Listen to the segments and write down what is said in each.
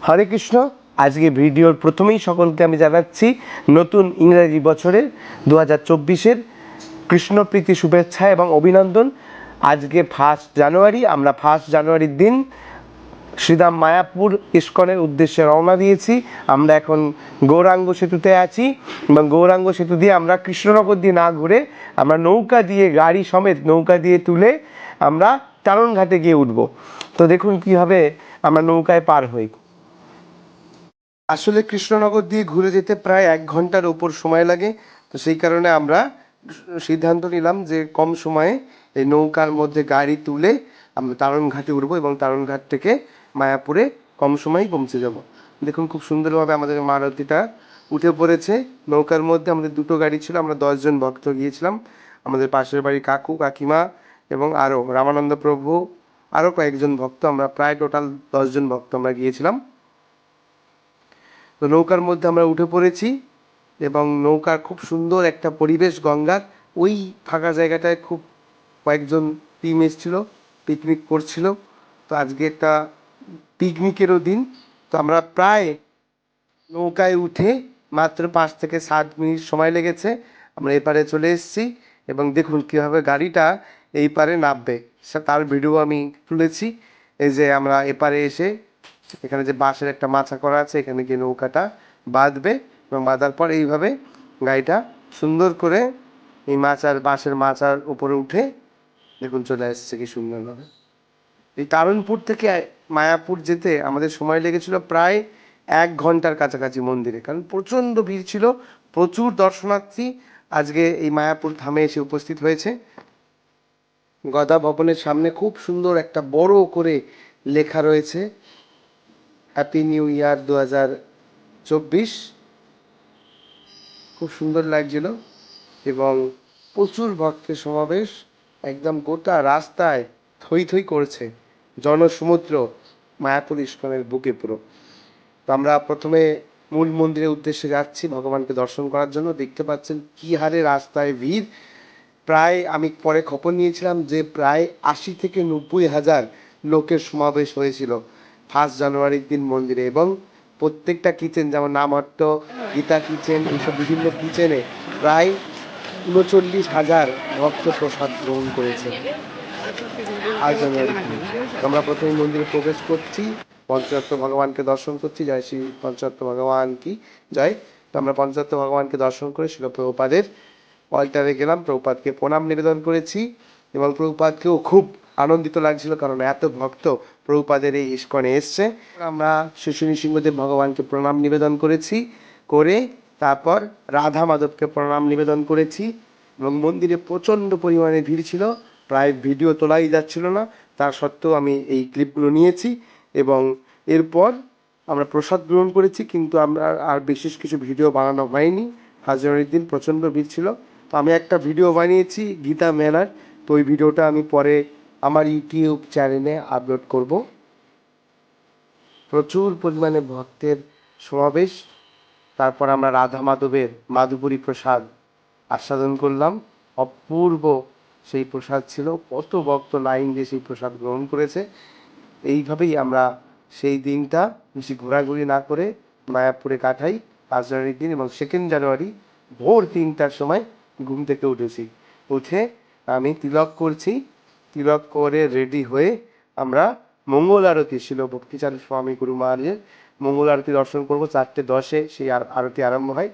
হরে কৃষ্ণ। আজকে ভিডিওর প্রথমেই সকলকে আমি জানাচ্ছি নতুন ইংরেজি বছরের 2024-এর কৃষ্ণপ্রীতি শুভেচ্ছা এবং অভিনন্দন। আজকে 1 জানুয়ারি, আমরা 1 জানুয়ারির দিন শ্রীধাম মায়াপুর ইস্কনের উদ্দেশ্যে রওনা দিয়েছি। আমরা এখন গৌরাঙ্গ সেতুতে আছি এবং গৌরাঙ্গ সেতু দিয়ে আমরা কৃষ্ণনগর দিয়ে না ঘুরে আমরা নৌকা দিয়ে, গাড়ি সমেত নৌকা দিয়ে তুলে আমরা চারণঘাটে গিয়ে উঠব। তো দেখুন কীভাবে আমরা নৌকায় পার হই। আসলে কৃষ্ণনগর দিয়ে ঘুরে যেতে প্রায় 1 ঘন্টার উপর সময় লাগে। তো সেই কারণে আমরা সিদ্ধান্ত নিলাম যে কম সময়ে এই নৌকার মধ্যে গাড়ি তুলে আমরা তারণঘাটে উঠবো এবং তারণঘাট থেকে মায়াপুরে কম সময়েই পৌঁছে যাব। দেখুন খুব সুন্দরভাবে আমাদের মারুতিটা উঠে পড়েছে নৌকার মধ্যে। আমাদের 2টো গাড়ি ছিল, আমরা 10 জন ভক্ত গিয়েছিলাম। আমাদের পাশের বাড়ি কাকু কাকিমা এবং আরও রামানন্দ প্রভু, আরও কয়েকজন ভক্ত, আমরা প্রায় টোটাল 10 জন ভক্ত আমরা গিয়েছিলাম। তো নৌকার মধ্যে আমরা উঠে পড়েছি এবং নৌকার খুব সুন্দর একটা পরিবেশ গঙ্গার। ওই ফাঁকা জায়গাটায় খুব কয়েকজন টিম এসেছিল, পিকনিক করছিল। তো আজকে একটা পিকনিকেরও দিন। তো আমরা প্রায় নৌকায় উঠে মাত্র 5 থেকে 7 মিনিট সময় লেগেছে, আমরা এপারে চলে এসেছি এবং দেখুন কীভাবে গাড়িটা এই পারে নামবে তার ভিডিও আমি তুলেছি। এই যে আমরা এপারে এসে এখানে যে বাঁশের একটা মাচা করা আছে, এখানে গিয়ে নৌকাটা বাঁধবে এবং বাঁধার পর এইভাবে গাড়িটা সুন্দর করে এই বাঁশের মাচার উপরে উঠে দেখুন চলে আসছে কি সুন্দরভাবে। এই তারণপুর থেকে মায়াপুর যেতে আমাদের সময় লেগেছিল প্রায় 1 ঘন্টার কাছাকাছি মন্দিরে, কারণ প্রচণ্ড ভিড় ছিল, প্রচুর দর্শনার্থী আজকে এই মায়াপুর ধামে এসে উপস্থিত হয়েছে। গদা ভবনের সামনে খুব সুন্দর একটা বড় করে লেখা রয়েছে হ্যাপি নিউ ইয়ার 2024। খুব সুন্দর লাগছিল এবং প্রচুর ভক্তের সমাবেশ, একদম গোটা রাস্তায় থই থই করছে জনসমুদ্র মায়াপুর ইস্কনের বুকে পুরো। তো আমরা প্রথমে মূল মন্দিরের উদ্দেশ্যে যাচ্ছি ভগবানকে দর্শন করার জন্য। দেখতে পাচ্ছেন কী হারে রাস্তায় ভিড়। প্রায় আমি পরে খবর নিয়েছিলাম যে প্রায় 80 থেকে 90 হাজার লোকের সমাবেশ হয়েছিল 1 জানুয়ারির দিন মন্দিরে। এবং প্রত্যেকটা কিচেন, যেমন নামহট্ট, গীতা কিচেন, এইসব বিভিন্ন কিচেনে প্রায় 39,000 ভক্ত প্রসাদ গ্রহণ করেছে 1 জানুয়ারি। আমরা প্রথমে মন্দিরে প্রবেশ করছি, পঞ্চতত্ত্ব ভগবানকে দর্শন করছি। জয় শ্রী পঞ্চতত্ত্ব ভগবান কি জয়। তো আমরা পঞ্চতত্ত্ব ভগবানকে দর্শন করে শিল প্রভুপাদের অল্টারে গেলাম, প্রভুপাদকে প্রণাম নিবেদন করেছি এবং প্রভুপাদকেও খুব আনন্দিত লাগছিল, কারণ এত ভক্ত প্রভুপাদের এই ইস্কনে এসছে। আমরা শিশু নৃসিংহদেব ভগবানকে প্রণাম নিবেদন করেছি, করে তারপর রাধা মাধবকে প্রণাম নিবেদন করেছি এবং মন্দিরে প্রচণ্ড পরিমাণে ভিড় ছিল, প্রায় ভিডিও তোলাই যাচ্ছিল না। তার সত্ত্বেও আমি এই ক্লিপগুলো নিয়েছি এবং এরপর আমরা প্রসাদ গ্রহণ করেছি, কিন্তু আমরা আর বিশেষ কিছু ভিডিও বানানো হয়নি। 1 জানুয়ারির দিন প্রচণ্ড ভিড় ছিল। তো আমি একটা ভিডিও বানিয়েছি গীতা মেলার, তো ওই ভিডিওটা আমি পরে আমার ইউটিউব চ্যানেলে আপলোড করব। প্রচুর পরিমাণে ভক্তের সমাবেশ। তারপর আমরা রাধা মাধবের মাধুপুরী প্রসাদ আস্বাদন করলাম। অপূর্ব সেই প্রসাদ ছিল, কত ভক্ত লাইন দিয়ে সেই প্রসাদ গ্রহণ করেছে। এইভাবেই আমরা সেই দিনটা বেশি ঘোরাঘুরি না করে মায়াপুরে কাটাই 5 জানুয়ারির দিন। এবং 2 জানুয়ারি ভোর 3টার সময় ঘুম থেকে উঠেছি, উঠে আমি তিলক করছি, তিলক করে রেডি হয়ে আমরা মঙ্গল আরতি ছিল ভক্তিচাঁদ স্বামী গুরু মহারাজের মঙ্গল আরতি দর্শন করবো। 4:10-এ সেই আরতি আরম্ভ হয়,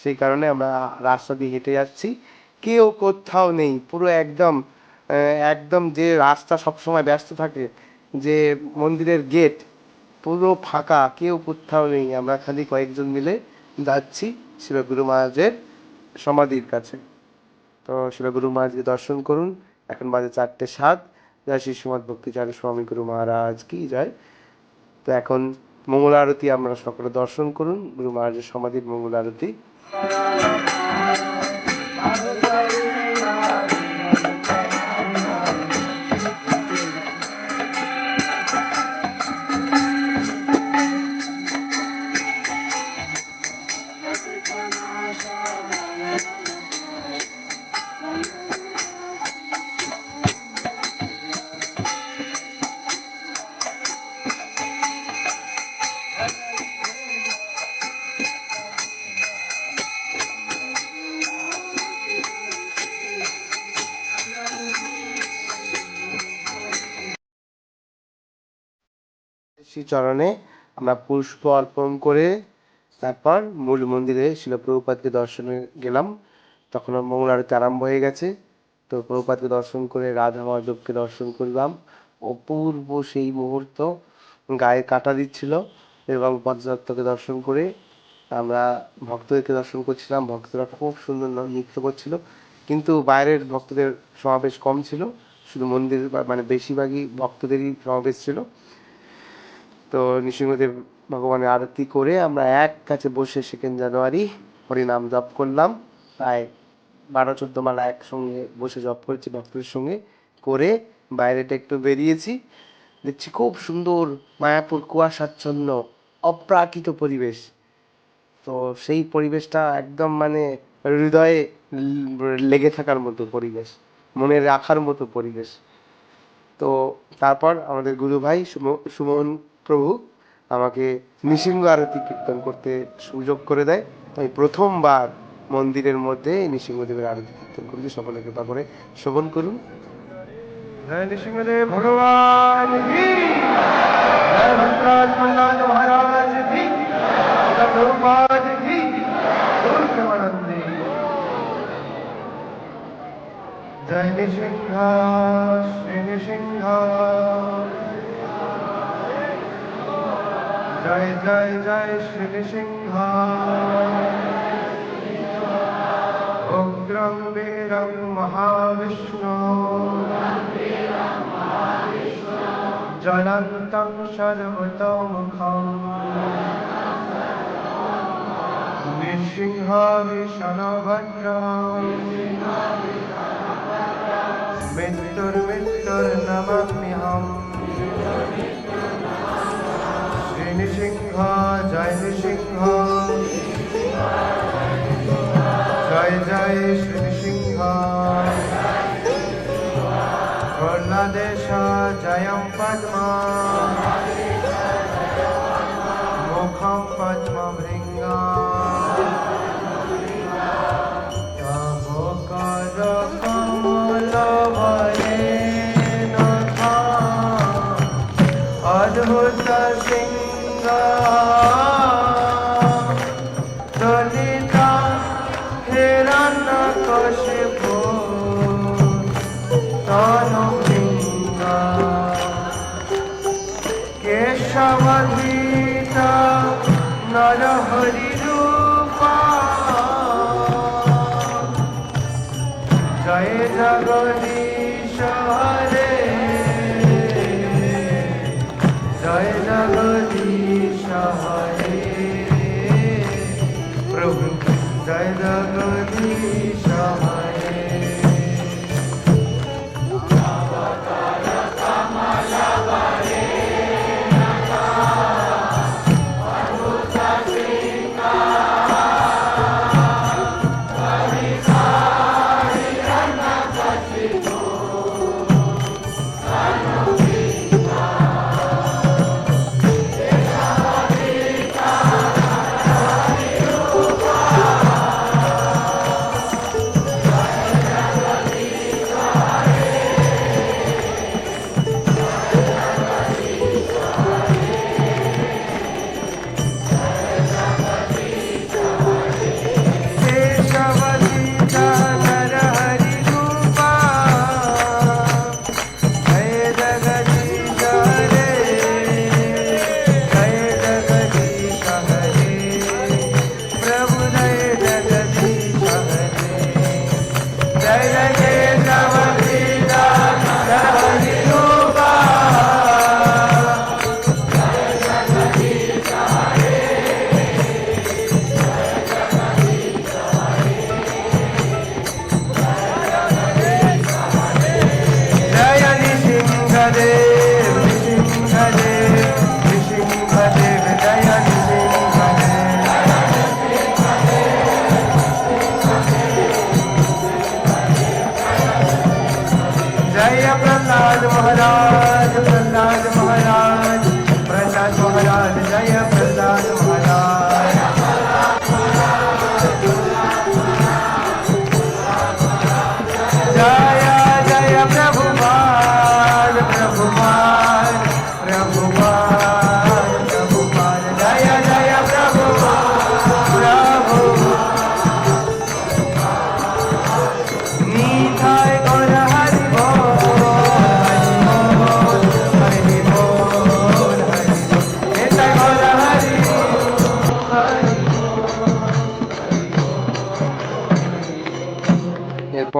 সেই কারণে আমরা রাস্তা দিয়ে হেঁটে যাচ্ছি। কেউ কোথাও নেই, পুরো একদম একদম যে রাস্তা সবসময় ব্যস্ত থাকে, যে মন্দিরের গেট পুরো ফাঁকা, কেউ কোথাও নেই। আমরা খালি কয়েকজন মিলে যাচ্ছি শিল গুরু মহারাজের সমাধির কাছে। তো শিল গুরু মহারাজকে দর্শন করুন। এখন বাজে 4:07। জয় শ্রী শ্রীমৎ ভক্তিচারী স্বামী গুরু মহারাজ কি জয়। তো এখন মঙ্গল আরতি আমরা সকলে দর্শন করুন, গুরু মহারাজের সমাধির মঙ্গল আরতি। চরণে আমরা পুষ্প অর্পণ করে তারপর মূল মন্দিরে শিল প্রভুপাদকে দর্শনে গেলাম। তখন মঙ্গল আরতি আরম্ভ হয়ে গেছে। তো প্রভুপাদকে দর্শন করে রাধা মাধবকে দর্শন করলাম। অপূর্ব সেই মুহূর্ত, গায়ে কাঁটা দিচ্ছিল। এবং পঞ্চতত্ত্বকে দর্শন করে আমরা ভক্তদেরকে দর্শন করছিলাম। ভক্তরা খুব সুন্দর নৃত্য করছিল, কিন্তু বাইরের ভক্তদের সমাবেশ কম ছিল, শুধু মন্দির মানে বেশিরভাগই ভক্তদেরই সমাবেশ ছিল। তো নৃসিংহদেব ভগবানের আরতি করে আমরা এক কাছে বসে 2 জানুয়ারি হরিনাম জপ করলাম। প্রায় 12-14 মালা একসঙ্গে বসে জপ করেছি ভক্তদের সঙ্গে করে বাইরেটা একটু বেরিয়েছি। দেখছি খুব সুন্দর মায়াপুর কুয়াশাচ্ছন্ন অপ্রাকৃত পরিবেশ। তো সেই পরিবেশটা একদম মানে হৃদয়ে লেগে থাকার মতো পরিবেশ, মনে রাখার মতো পরিবেশ। তো তারপর আমাদের গুরু ভাই সুমন প্রভু আমাকে নৃসিংহ আরতি কীর্তন করতে সুযোগ করে দেয়। তাই প্রথমবার মন্দিরের মধ্যে নৃসিংহদেবের আরতি কীর্তন করেছি। সকলে কৃপা করে শ্রবণ করুন। জয় নৃসিংহদেব ভগবান কি, জয় ভক্তরাজ মল্লাদ মহারাজ কি, জয় প্রভুপাদ কি, গৌর প্রেমানন্দে। জয় নৃসিংহ শ্রী নৃসিংহ, জয় জয় জয় শ্রী নৃসিংহ। উগ্রং বীরং মহাবিষ্ণু, জ্বলন্तं সর্বতোমুখং, নৃসিংহ ভীষণভদ্রং, মৃত্যুর্মৃত্যুর্নমাম্যহम्। শ্রী নৃসিংহ জয় নৃসিংহ, জয় জয় শ্রী নৃসিংহ। প্রহ্লাদেশ জয়ং পদ্মা, মুখং পদ্মভৃঙ্গা, তব কর কমল বরেণ অদ্ভুত সিংহ, দলিত হিরণ্যকশিপু তনুভৃঙ্গ, কেশবধৃত নরহরি রূপা, জয় জগদীশ হরে, জয় জগদীশ হরে। প্রভু জয় জগদীশ হরে।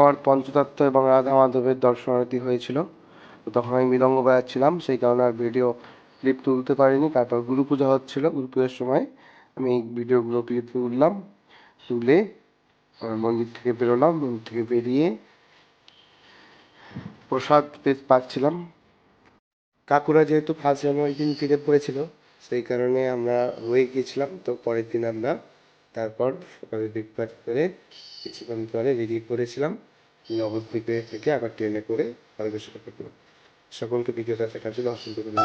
এরপর পঞ্চতত্ত্ব এবং রাধা মাধবের দর্শনারতি হয়েছিল। তো তখন আমি মৃদঙ্গ বাজাচ্ছিলাম, সেই কারণে আর ভিডিও ক্লিপ তুলতে পারিনি। তারপর গুরু পূজা হচ্ছিল, গুরু পূজার সময় আমি এই ভিডিওগুলো ক্লিপ তুললাম, তুলে মন্দির থেকে বেরোলাম। মন্দির থেকে বেরিয়ে প্রসাদ পাচ্ছিলাম। কাকুরা যেহেতু 1 জানুয়ারি দিন ফিরে পড়েছিল, সেই কারণে আমরা রয়ে গিয়েছিলাম। তো পরের দিন আমরা তারপর সকালে ব্রেকফাস্ট করে কিছুক্ষণ পরে বেরিয়ে পড়েছিলাম নবদ্বীপে থেকে আবার ট্রেনে করে সকলকে ভিডিওটা দেখার জন্য অসংখ্য ধন্যবাদ।